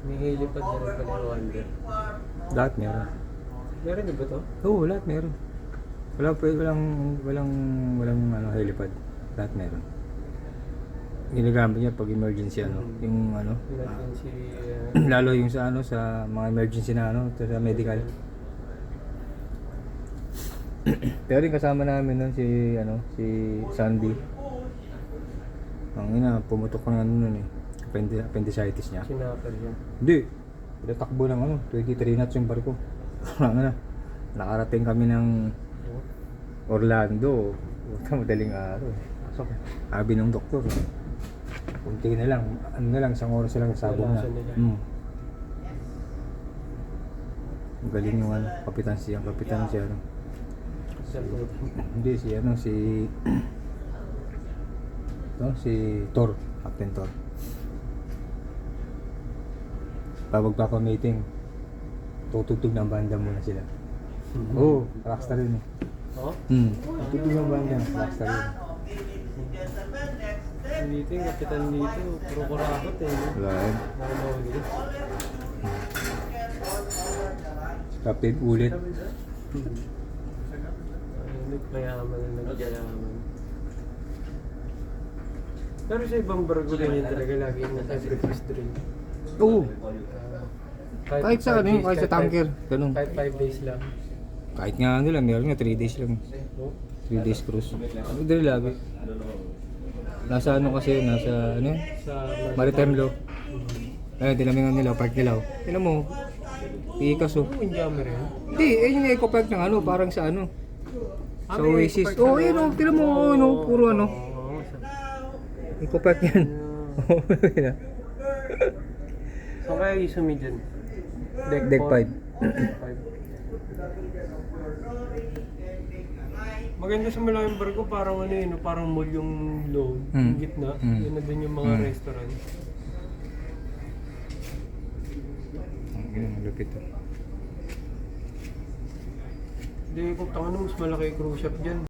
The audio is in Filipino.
May helipad na rin pala yung Wonder. Lahat meron. Meron din ba to? Oo, lahat meron. Walang ano, helipad. Lahat meron. Ginagamit niya pag emergency ano, yung ano, Emergency. lalo yung sa ano sa mga emergency na ano, sa medical. Pero rin kasama namin nun si ano, si Sandy. Ang ina, pumutok ng ano nun eh. Appendicitis niya. Sinapper yan. Hindi. Pinatakbo ng ano, 23 knots yung barko. Ano, nakarating kami ng Orlando. Huwag madaling araw. Pasok. Sabi ng doktor. Kunti na lang, ano na lang, isang oras na lang sabog na. Galing yung ano, kapitan siya ano. Hindi si ano, si Thor, Captain Thor. Pag magpapamating, tutugtog ng banda muna sila. Oo, rockstar yun eh. Oo? Tutugtog ng banda, rockstar yun. Dito yung kapitan dito, puro kurakot eh. No? Wala yun. Nakamauli. Captain Ulit. Nagmayaman na nagyayaman. Pero sa ibang barko ganyan talaga lagi yung nasa-breakfast drink. Oo. Kahit sa ano yun, kahit sa tanker. Ganun. Kahit 5 days lang. Kahit nga ano lang, meron nga 3 days lang. No? 3 days cruise. Ano din lagi. Nasa ano kasi, nasa ano? Sa Maritime Law. Ayun, tinamingan nila, park nila. Tignan mo, ikas oh. Windjammer yan? Hindi, yung eco park ng ano, parang sa ano. Sa may Oasis. eco park Oo, sa yun oh, loob. tignan mo, ano, puro ano. Oo, Eco park yan. so kaya isumi dyan? Deck 5. Maganda sa malaking barko, parang ano yun, parang mall yung load, yung gitna. Yun na din yung mga restaurant. Ang lupit oh. Hindi ko tangan mas malaki yung cruise shop dyan.